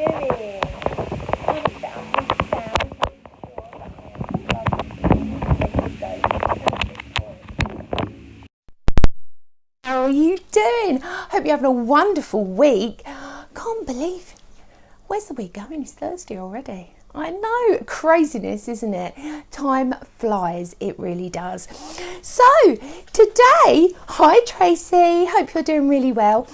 doing? I'm going to set up this sound so how are you doing? Hope you're having a wonderful week. Can't believe, where's the week going? It's Thursday already. I know, craziness, isn't it? Time flies, it really does. So today, hi Tracy, hope you're doing really well.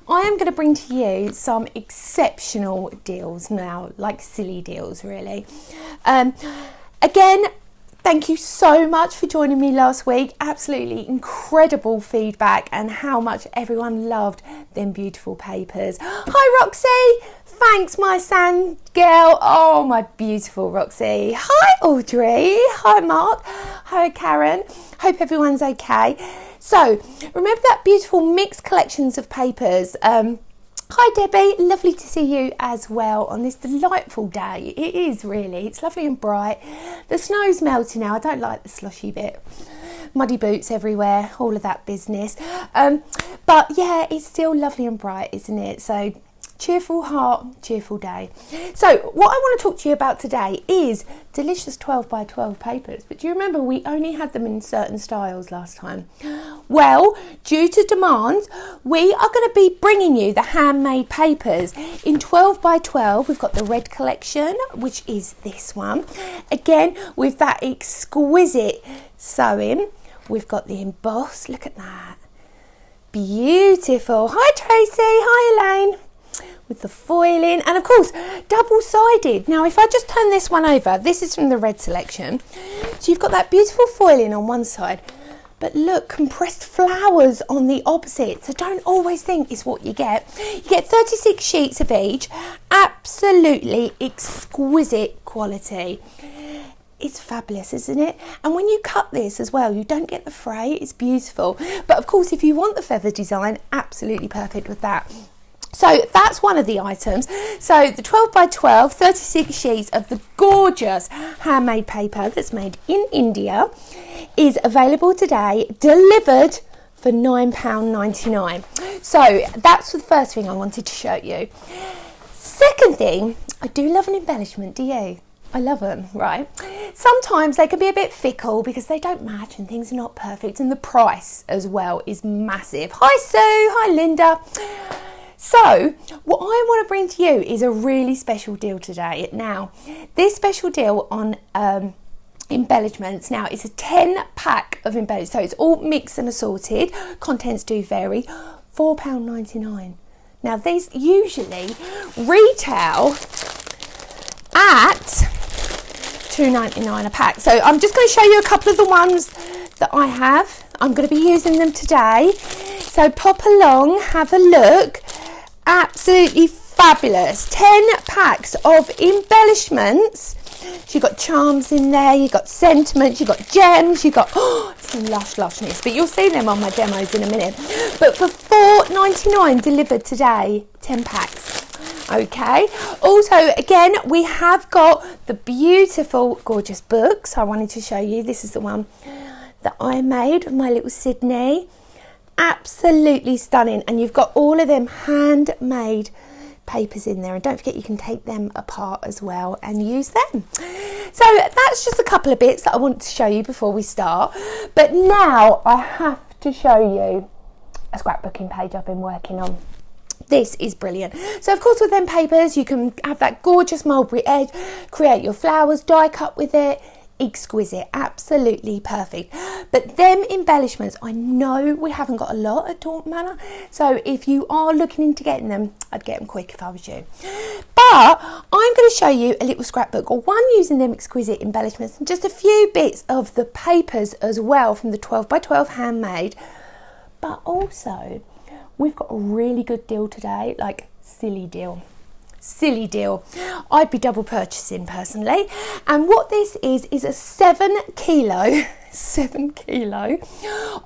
I am going to bring to you some exceptional deals now, like silly deals really. Again, thank you so much for joining me last week. Absolutely incredible feedback and how much everyone loved them beautiful papers. Hi Roxy, thanks my sand girl. Oh, my beautiful Roxy. Hi Audrey, hi Mark, hi Karen. Hope everyone's okay. So remember that beautiful mixed collections of papers. Hi Debbie, lovely to see you as well on this delightful day. It is really, it's lovely and bright. The snow's melting now, I don't like the sloshy bit. Muddy boots everywhere, all of that business. But yeah, it's still lovely and bright, isn't it? So cheerful heart, cheerful day. So what I want to talk to you about today is delicious 12 by 12 papers. But do you remember we only had them in certain styles last time? Well, due to demand, we are going to be bringing you the handmade papers in 12 by 12. We've got the red collection, which is this one. Again, with that exquisite sewing. We've got the embossed, look at that. Beautiful. Hi Tracy, hi Elaine. With the foiling and of course double-sided. Now if I just turn this one over, this is from the red selection, so you've got that beautiful foiling on one side, but look, compressed flowers on the opposite. So don't always think it's what you get. You get 36 sheets of each. Absolutely exquisite quality. It's fabulous, isn't it? And when you cut this as well, you don't get the fray. It's beautiful. But of course, if you want the feather design, absolutely perfect with that. So that's one of the items. So the 12 by 12, 36 sheets of the gorgeous handmade paper that's made in India is available today, delivered for £9.99. So that's the first thing I wanted to show you. Second thing, I do love an embellishment, do you? I love them, right? Sometimes they can be a bit fickle because they don't match and things are not perfect, and the price as well is massive. Hi Sue, hi Linda. So what I want to bring to you is a really special deal today. Now, this special deal on embellishments, now it's a 10 pack of embellishments, so it's all mixed and assorted. Contents do vary. £4.99. Now these usually retail at £2.99 a pack. So I'm just going to show you a couple of the ones that I have. I'm going to be using them today. So pop along, have a look. Absolutely fabulous. 10 packs of embellishments. So you've got charms in there, you've got sentiments, you've got gems, you've got some lushness. But you'll see them on my demos in a minute. But for £4.99 delivered today, 10 packs. Okay. Also, again, we have got the beautiful, gorgeous books. I wanted to show you. This is the one that I made with my little Sydney. Absolutely stunning, and you've got all of them handmade papers in there, and don't forget you can take them apart as well and use them. So that's just a couple of bits that I want to show you before we start. But now I have to show you a scrapbooking page I've been working on. This is brilliant. So of course with them papers you can have that gorgeous mulberry edge, create your flowers, die cut with it. Exquisite, absolutely perfect. But them embellishments, I know we haven't got a lot at Dalton Manor, so if you are looking into getting them, I'd get them quick if I was you. But I'm going to show you a little scrapbook, or one using them exquisite embellishments, and just a few bits of the papers as well from the 12 by 12 handmade. But also we've got a really good deal today, like silly deal. I'd be double purchasing personally. And what this is a 7 kilo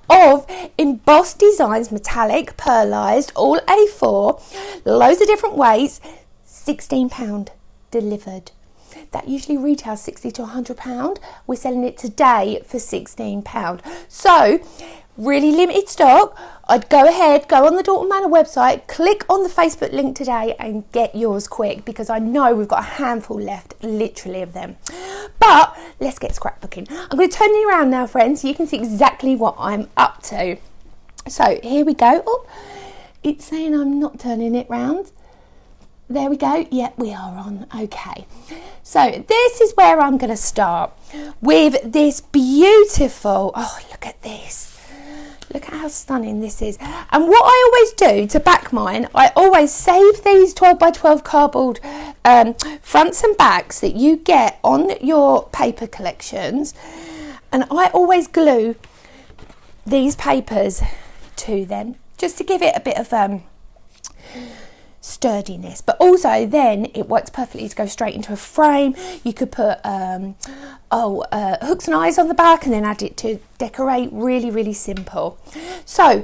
of embossed designs, metallic, pearlized, all A4, loads of different weights, £16 delivered. that usually retails £60 to £100. We're selling it today for £16. So really limited stock. I'd go ahead, go on the Dalton Manor website, click on the Facebook link today and get yours quick, because I know we've got a handful left, literally, of them. But let's get scrapbooking. I'm going to turn it around now, friends, so you can see exactly what I'm up to. So here we go. Oh, it's saying I'm not turning it round. There we go. Yeah, we are on. Okay. So this is where I'm going to start with this beautiful, oh, look at this. Look at how stunning this is. And what I always do to back mine, I always save these 12 by 12 cardboard fronts and backs that you get on your paper collections. And I always glue these papers to them, just to give it a bit of sturdiness, but also then it works perfectly to go straight into a frame. You could put hooks and eyes on the back and then add it to decorate. Really simple. So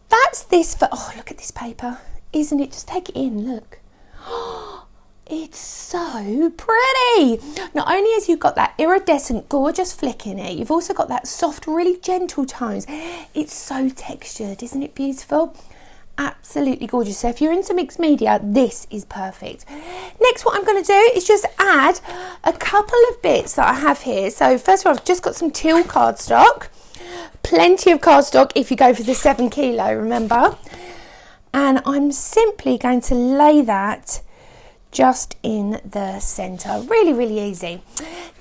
that's this for, oh, look at this paper, isn't it? Just take it in, look. It's so pretty. Not only has you got that iridescent gorgeous flick in it, you've also got that soft, really gentle tones. It's so textured, isn't it beautiful? Absolutely gorgeous. So if you're into mixed media, this is perfect. Next, what I'm going to do is just add a couple of bits that I have here. So first of all, I've just got some teal cardstock, plenty of cardstock if you go for the 7 kilo, remember. And I'm simply going to lay that just in the center. Really easy.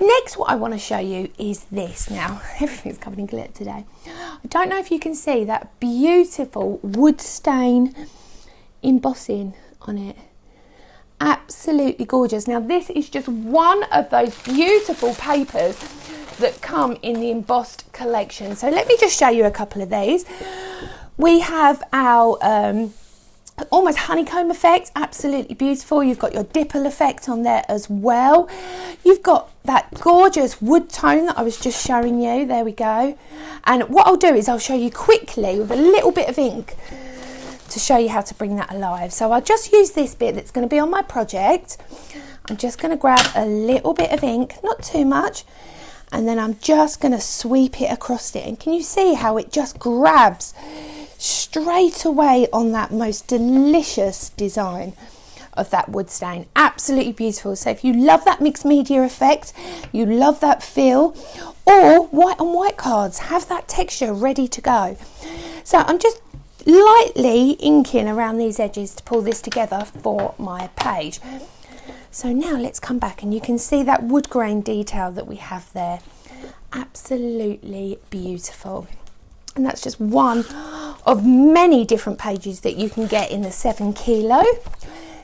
Next, what I want to show you is this. Now, everything's covered in glitter today. I don't know if you can see that beautiful wood stain embossing on it. Absolutely gorgeous. Now, this is just one of those beautiful papers that come in the embossed collection. So let me just show you a couple of these. We have our almost honeycomb effect, absolutely beautiful. You've got your dipple effect on there as well. You've got that gorgeous wood tone that I was just showing you. There we go. And what I'll do is I'll show you quickly with a little bit of ink to show you how to bring that alive. So I'll just use this bit that's going to be on my project. I'm just going to grab a little bit of ink, not too much, and then I'm just going to sweep it across it. And can you see how it just grabs straight away on that most delicious design of that wood stain? Absolutely beautiful. So if you love that mixed media effect, you love that feel, or white on white cards, have that texture ready to go. So I'm just lightly inking around these edges to pull this together for my page. So now let's come back and you can see that wood grain detail that we have there. Absolutely beautiful. And that's just one of many different pages that you can get in the 7 kilo.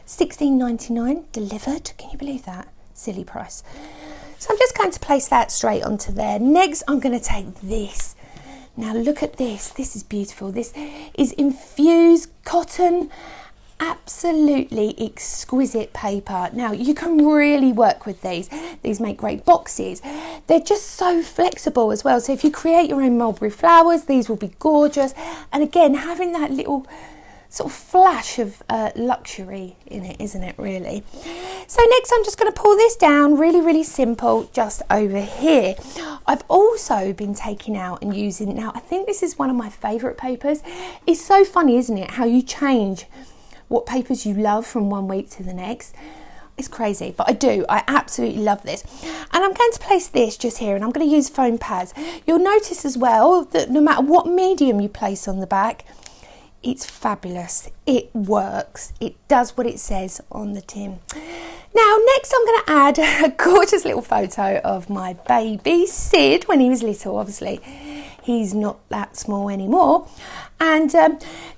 £16.99 delivered. Can you believe that? Silly price. So I'm just going to place that straight onto there. Next, I'm going to take this. Now look at this. This is beautiful. This is infused cotton. Absolutely exquisite paper. Now you can really work with these. These make great boxes. They're just so flexible as well. So if you create your own mulberry flowers, these will be gorgeous. And again, having that little sort of flash of luxury in it, isn't it, really? So next I'm just going to pull this down, really simple, just over here. I've also been taking out and using, now I think this is one of my favourite papers. It's so funny, isn't it, how you change what papers you love from one week to the next. It's crazy, but I absolutely love this. And I'm going to place this just here, and I'm going to use foam pads. You'll notice as well that no matter what medium you place on the back, it's fabulous. It works. It does what it says on the tin. Now, next I'm going to add a gorgeous little photo of my baby Sid when he was little. Obviously, he's not that small anymore. And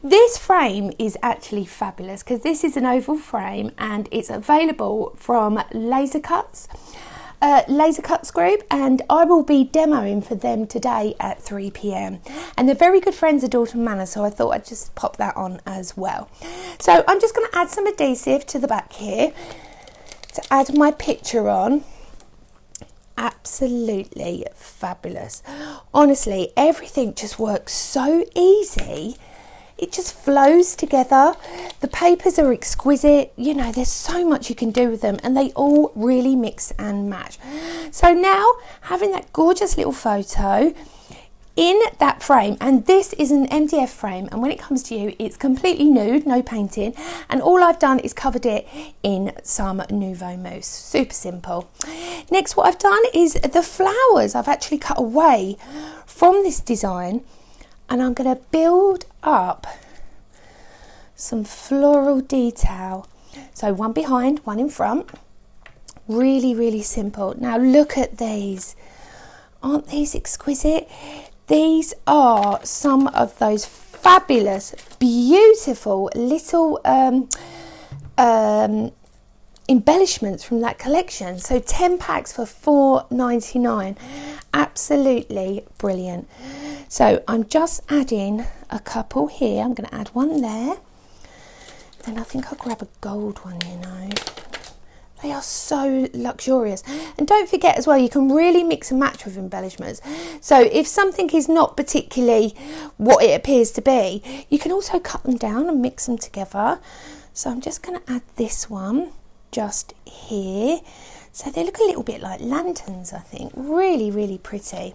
this frame is actually fabulous because this is an oval frame and it's available from Laser Cuts Group, and I will be demoing for them today at 3 p.m. and they're very good friends of Dalton Manor, so I thought I'd just pop that on as well. So I'm just going to add some adhesive to the back here to add my picture on. Absolutely fabulous. Honestly, everything just works so easy. it just flows together. The papers are exquisite. You know, there's so much you can do with them, and they all really mix and match. So now, having that gorgeous little photo in that frame, and this is an MDF frame, and when it comes to you, it's completely nude, no painting, and all I've done is covered it in some Nouveau Mousse. Super simple. Next, what I've done is the flowers I've actually cut away from this design, and I'm going to build up some floral detail. So one behind, one in front. Really, really simple. Now look at these. Aren't these exquisite? These are some of those fabulous, beautiful little embellishments from that collection. So 10 packs for $4.99. Absolutely brilliant. So I'm just adding a couple here. I'm going to add one there. Then I think I'll grab a gold one, you know. They are so luxurious. And don't forget as well, you can really mix and match with embellishments. So if something is not particularly what it appears to be, you can also cut them down and mix them together. So I'm just going to add this one just here. So they look a little bit like lanterns, I think. Really, really pretty.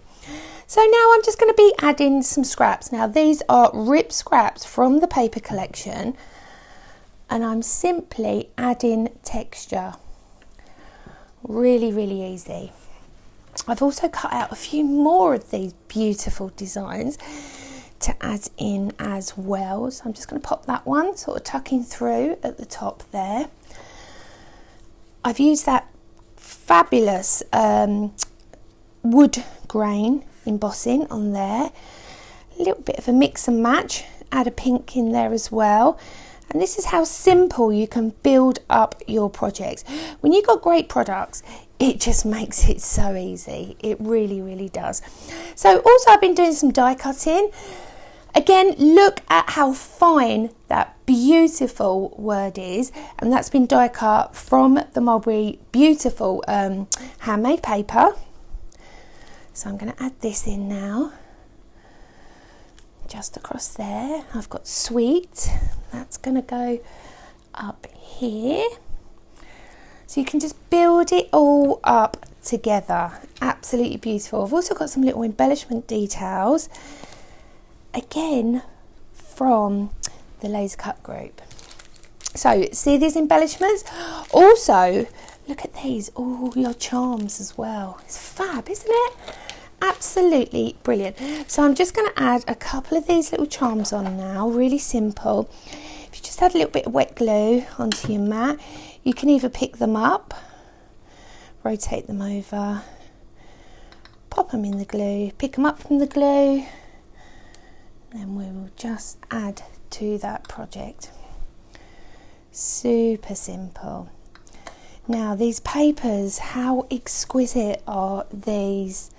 So now I'm just going to be adding some scraps. Now these are ripped scraps from the paper collection, and I'm simply adding texture. Really, really easy. I've also cut out a few more of these beautiful designs to add in as well. So I'm just going to pop that one sort of tucking through at the top there. I've used that fabulous wood grain embossing on there. A little bit of a mix and match. Add a pink in there as well. And this is how simple you can build up your projects. When you've got great products, it just makes it so easy. It really, really does. So also I've been doing some die cutting. Again, look at how fine that beautiful word is. And that's been die cut from the Mulberry beautiful handmade paper. So I'm going to add this in now. Just across there. I've got sweet. That's going to go up here. So you can just build it all up together. Absolutely beautiful. I've also got some little embellishment details. Again, from the laser cut group. So see these embellishments? Also, look at these. Oh, your charms as well. It's fab, isn't it? Absolutely brilliant. So I'm just going to add a couple of these little charms on now. Really simple. If you just add a little bit of wet glue onto your mat, you can either pick them up, rotate them over, pop them in the glue, pick them up from the glue, and we will just add to that project. Super simple. Now these papers, how exquisite are these?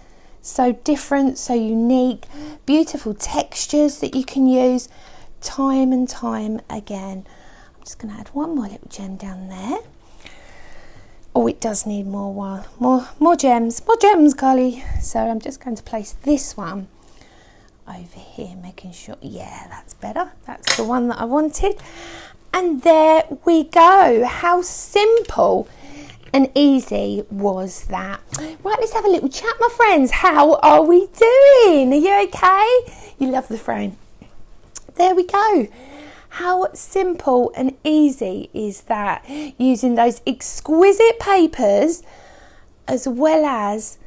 So different, so unique, beautiful textures that you can use time and time again. I'm just going to add one more little gem down there. Oh, it does need more gems, Carly. So I'm just going to place this one over here, making sure, yeah, that's better. That's the one that I wanted. And there we go. How simple and easy was that? Right, let's have a little chat, my friends. How are we doing? Are you okay? You love the frame. There we go. How simple and easy is that? Using those exquisite papers as well as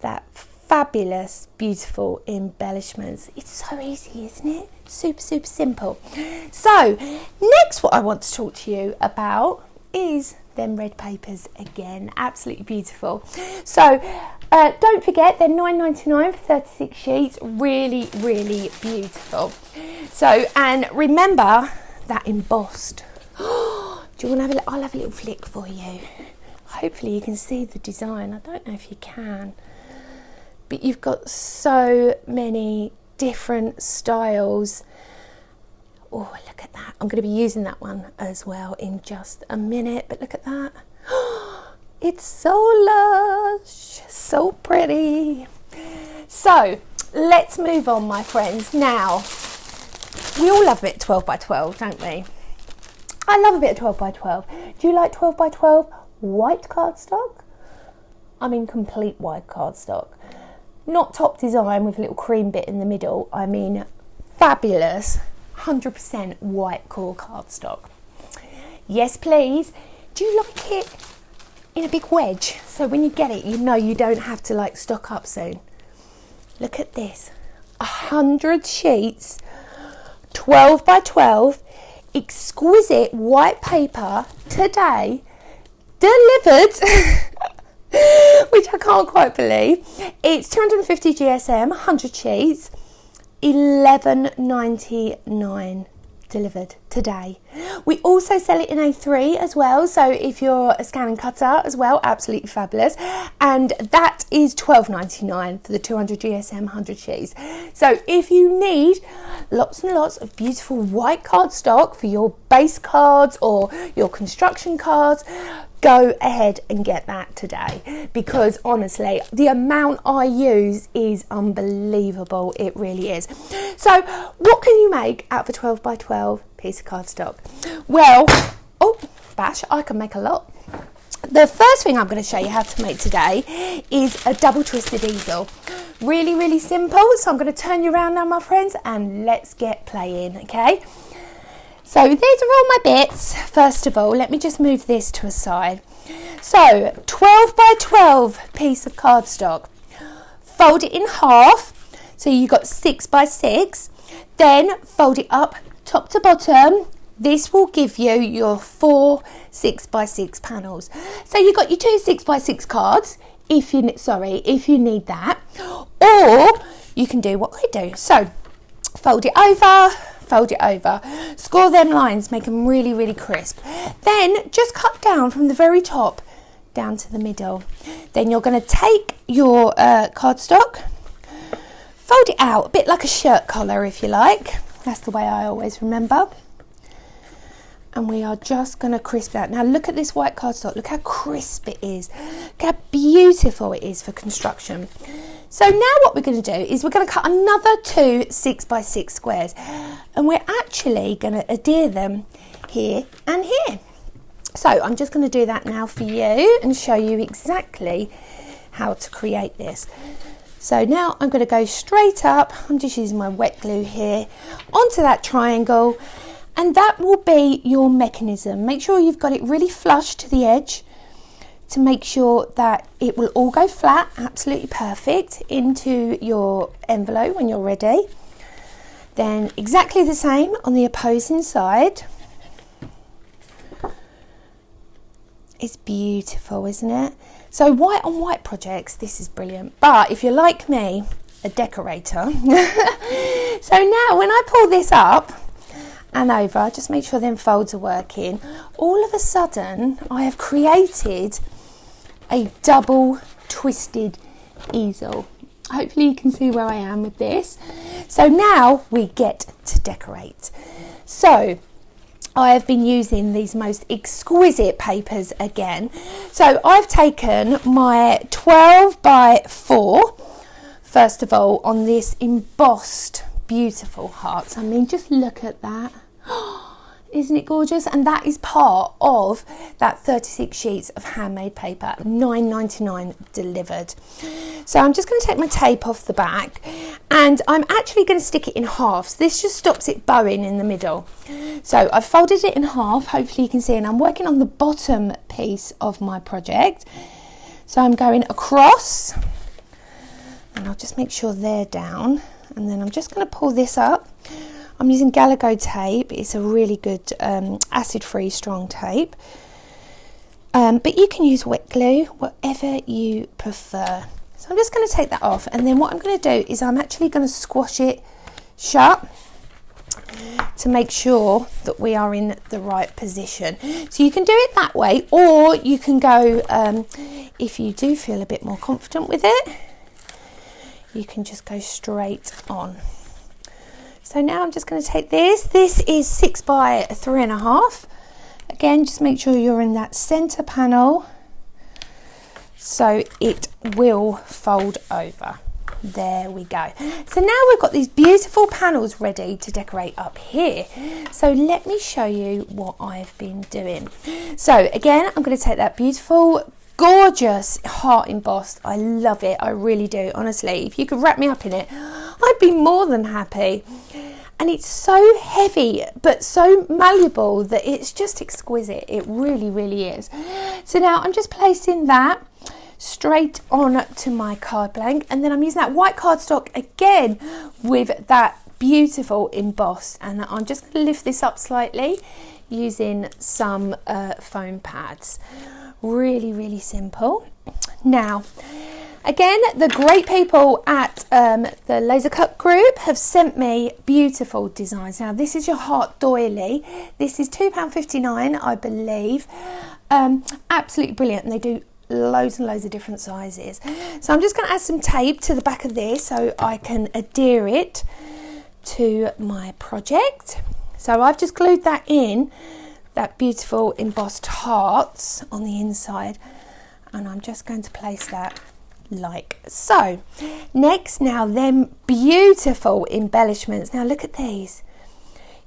that fabulous, beautiful embellishments. It's so easy, isn't it? Super, super simple. So, next what I want to talk to you about is them red papers again. Absolutely beautiful. So don't forget, they're $9.99 for 36 sheets. Really, really beautiful. So, and remember that embossed. Do you want to have a look? I'll have a little flick for you. Hopefully you can see the design. I don't know if you can, but you've got so many different styles. Oh, look at that. I'm going to be using that one as well in just a minute, but look at that. It's so lush, so pretty. So let's move on, my friends. Now, we all love a bit of 12 by 12, don't we? I love a bit of 12 by 12. Do you like 12 by 12 white cardstock? I mean complete white cardstock. Not top design with a little cream bit in the middle. I mean fabulous 100% white core cardstock. Yes, please. Do you like it in a big wedge? So when you get it, you know you don't have to like stock up soon. Look at this. 100 sheets, 12 by 12, exquisite white paper today, delivered, which I can't quite believe. It's 250 GSM, 100 sheets, $11.99 delivered today. We also sell it in A3 as well, so if you're a scan and cutter as well, absolutely fabulous. And that is $12.99 for the 200 GSM 100 sheets. So if you need lots and lots of beautiful white cardstock for your base cards or your construction cards, go ahead and get that today, because honestly the amount I use is unbelievable. It really is. So what can you make out of a 12 by 12 piece of cardstock? Well, oh bash, I can make a lot. The first thing I'm going to show you how to make today is a double twisted easel. Really simple. So I'm going to turn you around now, my friends, and let's get playing. Okay, so these are all my bits. First of all, let me just move this to a side. So 12 by 12 piece of cardstock, fold it in half, so you got 6 by 6, then fold it up top to bottom. This will give you your 4 6 by 6 panels. So you've got your 2 6 by 6 cards if you need that, or you can do what I do. So fold it over, score them lines, make them really crisp. Then just cut down from the very top down to the middle. Then you're going to take your cardstock, fold it out a bit like a shirt collar if you like. That's the way I always remember. And we are just going to crisp that. Now look at this white cardstock, look how crisp it is, look how beautiful it is for construction. So now what we're going to do is we're going to cut another 2 6 by 6 squares, and we're actually going to adhere them here and here. So I'm just going to do that now for you and show you exactly how to create this. So now I'm going to go straight up, I'm just using my wet glue here, onto that triangle, and that will be your mechanism. Make sure you've got it really flush to the edge to make sure that it will all go flat, absolutely perfect, into your envelope when you're ready. Then exactly the same on the opposing side. It's beautiful, isn't it? So white on white projects, this is brilliant. But if you're like me, a decorator, so now when I pull this up and over, just make sure them folds are working, all of a sudden I have created a double twisted easel. Hopefully you can see where I am with this. So now we get to decorate. So I have been using these most exquisite papers again. So I've taken my 12 by 4, first of all, on this embossed beautiful hearts. I mean, just look at that. Isn't it gorgeous? And that is part of that 36 sheets of handmade paper, $9.99 delivered. So I'm just going to take my tape off the back, and I'm actually going to stick it in half. So this just stops it bowing in the middle. So I've folded it in half, hopefully you can see, and I'm working on the bottom piece of my project. So I'm going across, and I'll just make sure they're down, and then I'm just going to pull this up. I'm using galore tape. It's a really good acid-free strong tape, but you can use wet glue, whatever you prefer. So I'm just going to take that off, and then what I'm going to do is I'm actually going to squash it shut to make sure that we are in the right position. So you can do it that way, or you can go, if you do feel a bit more confident with it, you can just go straight on. So now I'm just going to take this. This is 6 by 3.5. Again, just make sure you're in that center panel so it will fold over. There we go. So now we've got these beautiful panels ready to decorate up here. So let me show you what I've been doing. So again, I'm going to take that beautiful, gorgeous heart embossed. I love it. I really do. Honestly, if you could wrap me up in it, I'd be more than happy. And it's so heavy, but so malleable that it's just exquisite. It really, really is. So now I'm just placing that straight on to my card blank, and then I'm using that white cardstock again with that beautiful embossed, and I'm just going to lift this up slightly using some foam pads. Really, really simple. Now again, the great people at the Laser Cut group have sent me beautiful designs. Now this is your heart doily. This is £2.59, I believe. Absolutely brilliant, and they do loads and loads of different sizes. So I'm just going to add some tape to the back of this so I can adhere it to my project. So I've just glued that in, that beautiful embossed hearts on the inside, and I'm just going to place that like so. Next, now them beautiful embellishments. Now look at these.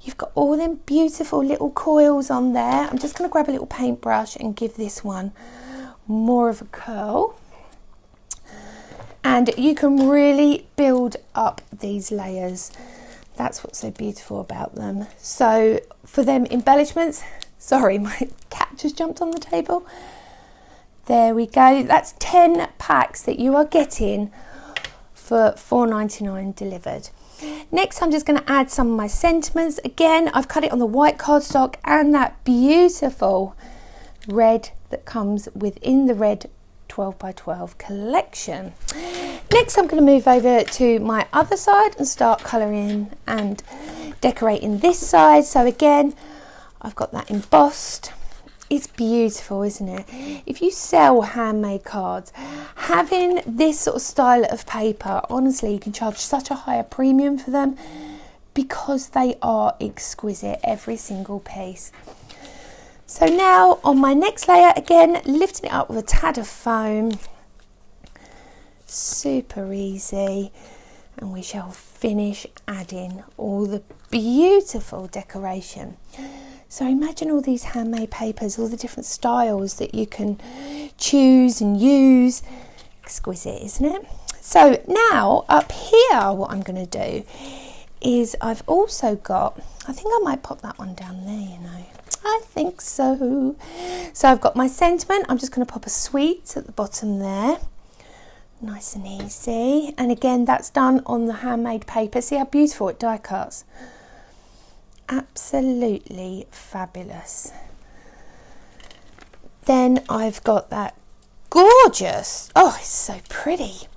You've got all them beautiful little coils on there. I'm just going to grab a little paintbrush and give this one more of a curl, and you can really build up these layers. That's what's so beautiful about them. So for them embellishments, sorry, my cat just jumped on the table. There we go. That's 10 packs that you are getting for £4.99 delivered. Next, I'm just going to add some of my sentiments. Again, I've cut it on the white cardstock and that beautiful red that comes within the red 12 by 12 collection. Next, I'm going to move over to my other side and start colouring and decorating this side. So again, I've got that embossed. It's beautiful, isn't it? If you sell handmade cards, having this sort of style of paper, honestly, you can charge such a higher premium for them because they are exquisite, every single piece. So now on my next layer, again, lifting it up with a tad of foam. Super easy. And we shall finish adding all the beautiful decoration. So imagine all these handmade papers, all the different styles that you can choose and use. Exquisite, isn't it? So now up here, what I'm going to do is I've also got, I think I might pop that one down there, you know. I think so. So I've got my sentiment. I'm just going to pop a sweet at the bottom there. Nice and easy. And again, that's done on the handmade paper. See how beautiful it die cuts. Absolutely fabulous. Then I've got that gorgeous, oh, it's so pretty.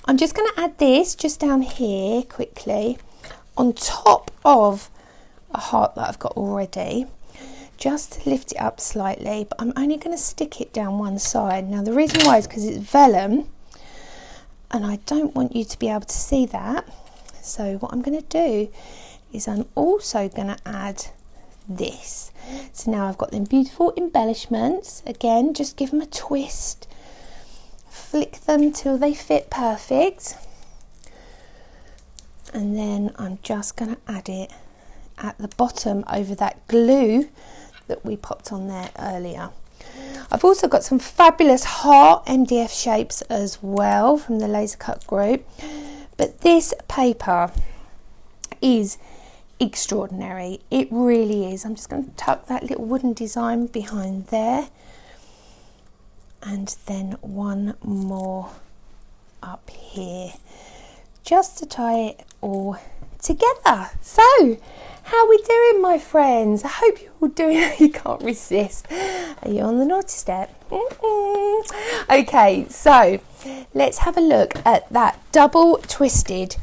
I'm just going to add this just down here quickly on top of a heart that I've got already, just to lift it up slightly, but I'm only going to stick it down one side. Now the reason why is because it's vellum and I don't want you to be able to see that. So what I'm going to do is I'm also going to add this. So now I've got them beautiful embellishments. Again, just give them a twist, flick them till they fit perfect, and then I'm just going to add it at the bottom over that glue that we popped on there earlier. I've also got some fabulous heart MDF shapes as well from the Laser Cut group, but this paper is extraordinary. It really is. I'm just going to tuck that little wooden design behind there, and then one more up here just to tie it all together. So how are we doing, my friends? I hope you're all doing it. You can't resist. Are you on the naughty step? Okay, so let's have a look at that double twisted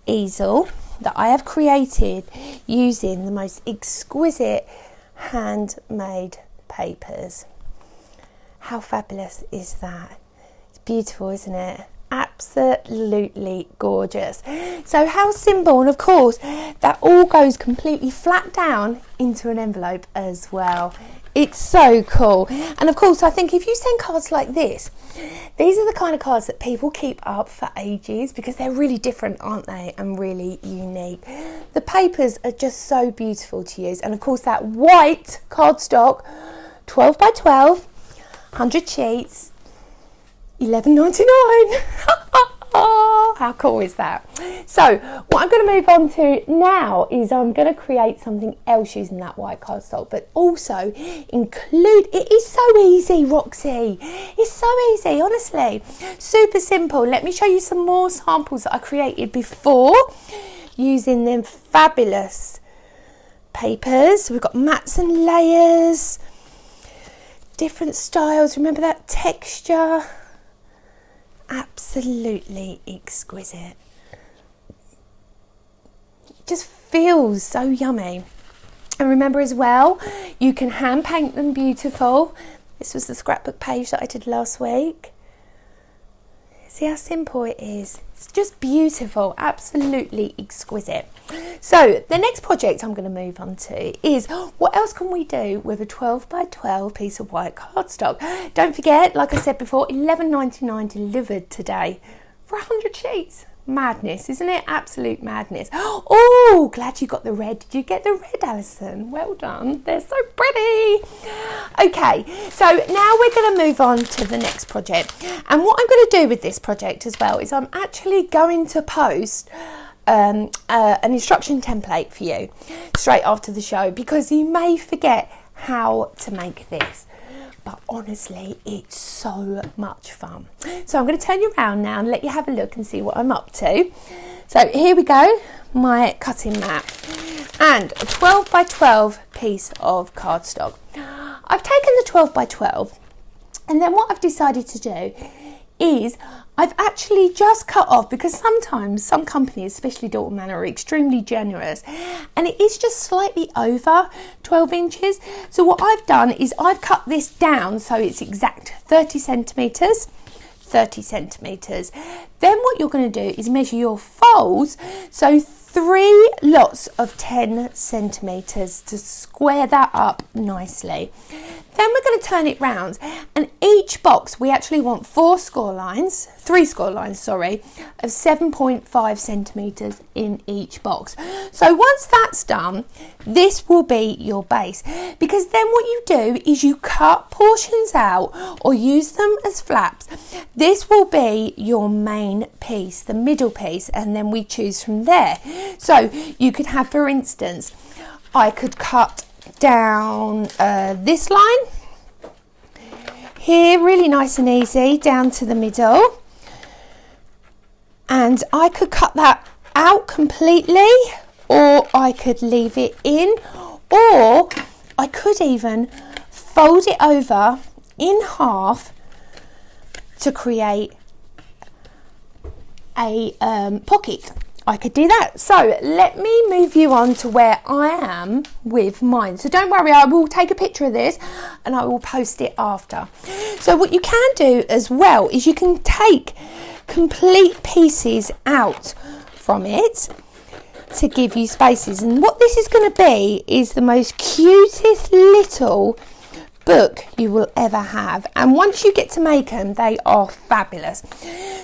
easel that I have created using the most exquisite handmade papers. How fabulous is that? It's beautiful, isn't it? Absolutely gorgeous. So how simple, and of course that all goes completely flat down into an envelope as well. It's so cool. And of course, I think if you send cards like this, these are the kind of cards that people keep up for ages because they're really different, aren't they? And really unique. The papers are just so beautiful to use. And of course, that white cardstock, 12 by 12, 100 sheets, $11.99. How cool is that? So what I'm going to move on to now is I'm going to create something else using that white cardstock, but also include, it is so easy, Roxy. It's so easy, honestly. Super simple. Let me show you some more samples that I created before using them fabulous papers. We've got mats and layers, different styles. Remember that texture? Absolutely exquisite. Just feels so yummy. And remember as well, you can hand paint them beautiful. This was the scrapbook page that I did last week. See how simple it is? It's just beautiful, absolutely exquisite. So the next project I'm going to move on to is what else can we do with a 12 by 12 piece of white cardstock? Don't forget, like I said before, $11.99 delivered today for 100 sheets. Madness, isn't it? Absolute madness. Oh, glad you got the red. Did you get the red, Alison? Well done. They're so pretty. Okay, so now we're going to move on to the next project. And what I'm going to do with this project as well is I'm actually going to post an instruction template for you straight after the show because you may forget how to make this. But honestly, it's so much fun. So I'm going to turn you around now and let you have a look and see what I'm up to. So here we go, my cutting mat and a 12 by 12 piece of cardstock. I've taken the 12 by 12 and then what I've decided to do is I've actually just cut off, because sometimes some companies, especially Dalton Manor, are extremely generous and it is just slightly over 12 inches. So what I've done is I've cut this down so it's exact 30 centimetres. 30 centimetres. Then what you're going to do is measure your folds, so 3 lots of 10 centimetres to square that up nicely. Then we're going to turn it round, and each box we actually want 3 score lines, of 7.5 centimetres in each box. So once that's done, this will be your base, because then what you do is you cut portions out or use them as flaps. This will be your main piece, the middle piece, and then we choose from there. So you could have, for instance, I could cut down this line here, really nice and easy, down to the middle, and I could cut that out completely, or I could leave it in, or I could even fold it over in half to create a pocket. I could do that. So let me move you on to where I am with mine. So don't worry, I will take a picture of this and I will post it after. So what you can do as well is you can take complete pieces out from it to give you spaces. And what this is going to be is the most cutest little book you will ever have, and once you get to make them, they are fabulous.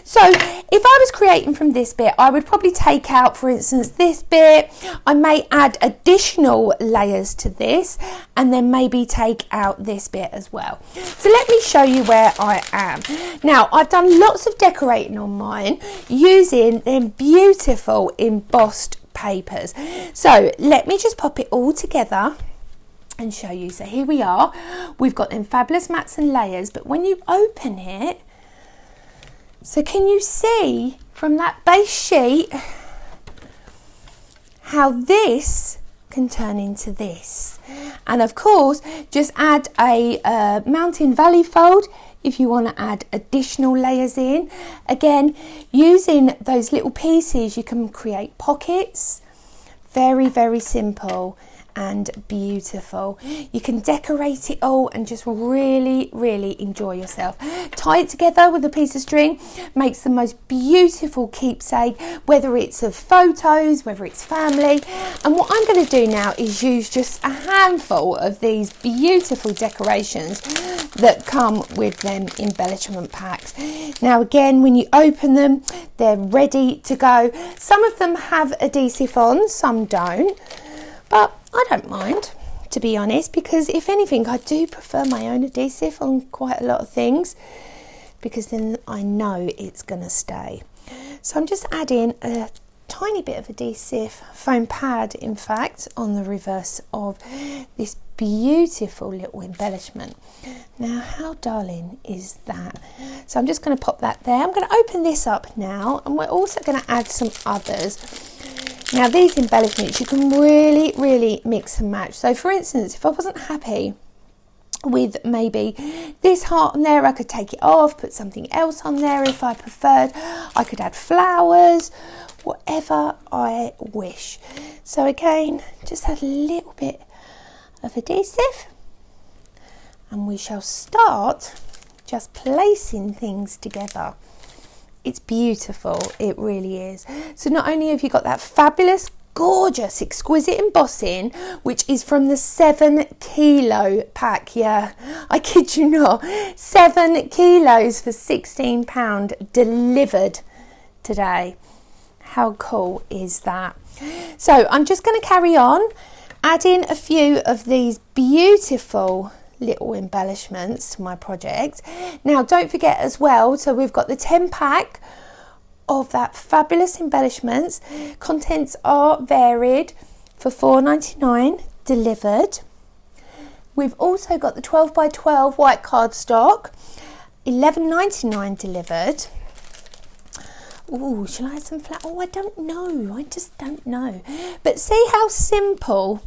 So if I was creating from this bit, I would probably take out, for instance, this bit. I may add additional layers to this and then maybe take out this bit as well. So let me show you where I am. Now I've done lots of decorating on mine using them beautiful embossed papers. So let me just pop it all together and show you. So here we are, we've got them fabulous mats and layers, but when you open it, so can you see from that base sheet how this can turn into this? And of course, just add a mountain valley fold if you want to add additional layers in. Again, using those little pieces, you can create pockets. Very, very simple and beautiful. You can decorate it all and just really, really enjoy yourself. Tie it together with a piece of string, makes the most beautiful keepsake, whether it's of photos, whether it's family. And what I'm going to do now is use just a handful of these beautiful decorations that come with them embellishment packs. Now again, when you open them, they're ready to go. Some of them have adhesive on, some don't, but I don't mind, to be honest, because if anything, I do prefer my own adhesive on quite a lot of things, because then I know it's going to stay. So I'm just adding a tiny bit of adhesive, foam pad in fact, on the reverse of this beautiful little embellishment. Now how darling is that? So I'm just going to pop that there. I'm going to open this up now, and we're also going to add some others. Now these embellishments you can really, really mix and match. So for instance, if I wasn't happy with maybe this heart on there, I could take it off, put something else on there if I preferred. I could add flowers, whatever I wish. So again, just add a little bit of adhesive, and we shall start just placing things together. It's beautiful, it really is. So not only have you got that fabulous, gorgeous, exquisite embossing, which is from the 7 kilo pack. Yeah, I kid you not, 7 kilos for £16 delivered today. How cool is that? So I'm just going to carry on adding a few of these beautiful little embellishments to my project. Now don't forget as well, so we've got the 10 pack of that fabulous embellishments. Contents are varied for £4.99 delivered. We've also got the 12 by 12 white cardstock, £11.99 delivered. Oh, shall I add some flat? Oh, I don't know. I just don't know. But see how simple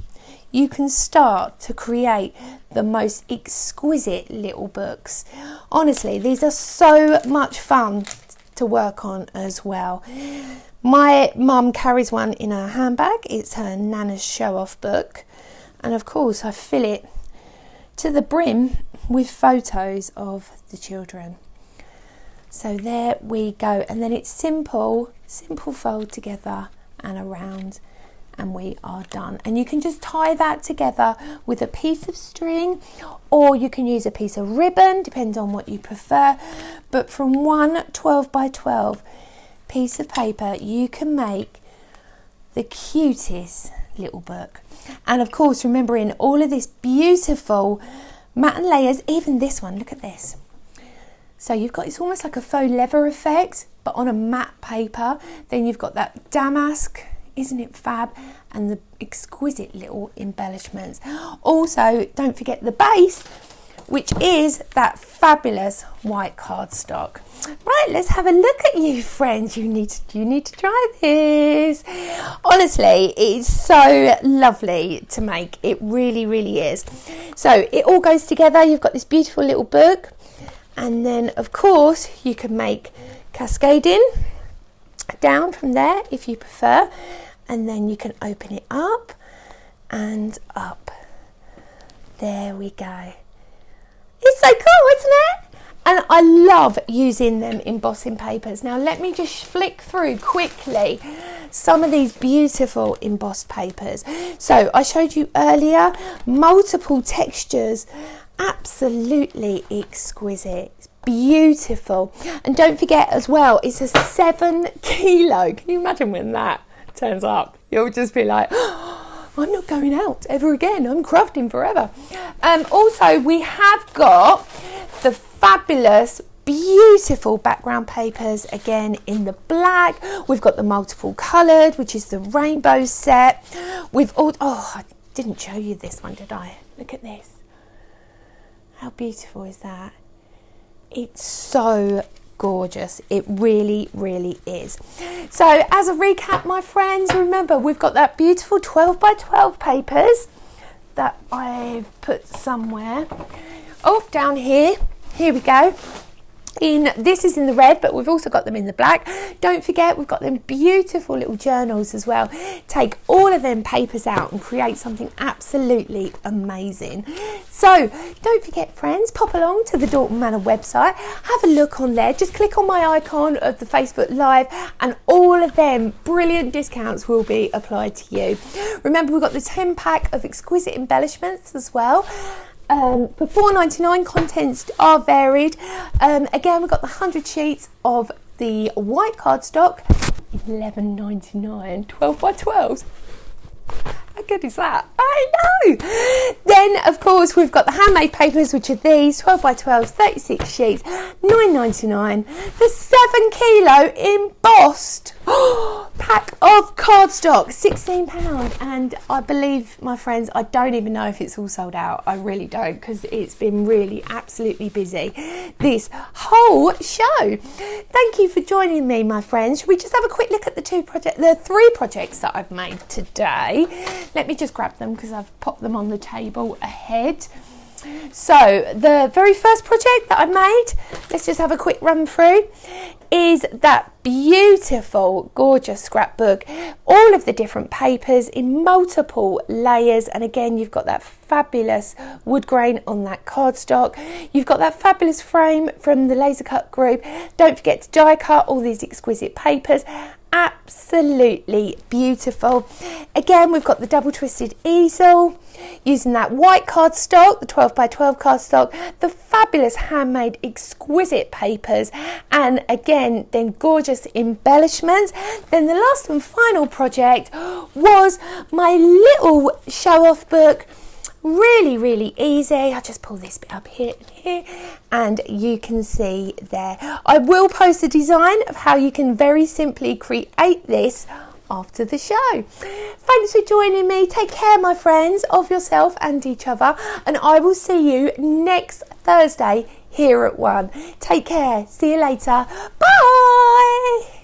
you can start to create the most exquisite little books. Honestly, these are so much fun to work on as well. My mum carries one in her handbag. It's her Nana's show-off book. And of course, I fill it to the brim with photos of the children. So there we go. And then it's simple fold together and around, and we are done. And you can just tie that together with a piece of string, or you can use a piece of ribbon, depends on what you prefer. But from one 12 by 12 piece of paper, you can make the cutest little book. And of course, remembering all of this beautiful matte and layers, even this one, look at this. So you've got, it's almost like a faux leather effect, but on a matte paper. Then you've got that damask, isn't it fab? And the exquisite little embellishments. Also, don't forget the base, which is that fabulous white cardstock. Right, let's have a look at you, friends. You need to try this. Honestly, it's so lovely to make. It really, really is. So it all goes together. You've got this beautiful little book, and then of course you can make cascading down from there if you prefer. And then you can open it up and up. There we go. It's so cool, isn't it? And I love using them embossing papers. Now let me just flick through quickly some of these beautiful embossed papers. So I showed you earlier, multiple textures, absolutely exquisite. It's beautiful. And don't forget as well, it's a 7 kilo. Can you imagine when that turns up? You'll just be like, oh, I'm not going out ever again. I'm crafting forever. Also, we have got the fabulous, beautiful background papers again in the black. We've got the multiple coloured, which is the rainbow set. We've all, oh, I didn't show you this one, did I? Look at this. How beautiful is that? It's so gorgeous. It really, really is. So as a recap, my friends, remember we've got that beautiful 12 by 12 papers that I've put somewhere. Oh, down here. Here we go. This is in the red, but we've also got them in the black. Don't forget, we've got them beautiful little journals as well. Take all of them papers out and create something absolutely amazing. So don't forget, friends, pop along to the Dalton Manor website, have a look on there, just click on my icon of the Facebook Live and all of them brilliant discounts will be applied to you. Remember, we've got the 10-pack of exquisite embellishments as well. For $4.99, contents are varied. Again, we've got the 100 sheets of the white cardstock, $11.99, 12 by 12s. How good is that? I know! Then, of course, we've got the handmade papers, which are these, 12 by 12s, 36 sheets, $9.99. The 7 kilo embossed pack of cardstock, £16. And I believe, my friends, I don't even know if it's all sold out. I really don't, because it's been really absolutely busy this whole show. Thank you for joining me, my friends. Should we just have a quick look at the 3 projects that I've made today? Let me just grab them because I've popped them on the table ahead. So the very first project that I made, let's just have a quick run through, is that beautiful, gorgeous scrapbook. All of the different papers in multiple layers, and again, you've got that fabulous wood grain on that cardstock. You've got that fabulous frame from the laser cut group. Don't forget to die cut all these exquisite papers. Absolutely beautiful. Again, we've got the double twisted easel using that white cardstock, the 12 by 12 cardstock, the fabulous handmade exquisite papers, and again, then gorgeous embellishments. Then the last and final project was my little show off book. Really, really easy. I'll just pull this bit up here and here, and you can see there. I will post a design of how you can very simply create this after the show. Thanks for joining me. Take care, my friends, of yourself and each other, and I will see you next Thursday here at 1. Take care. See you later. Bye.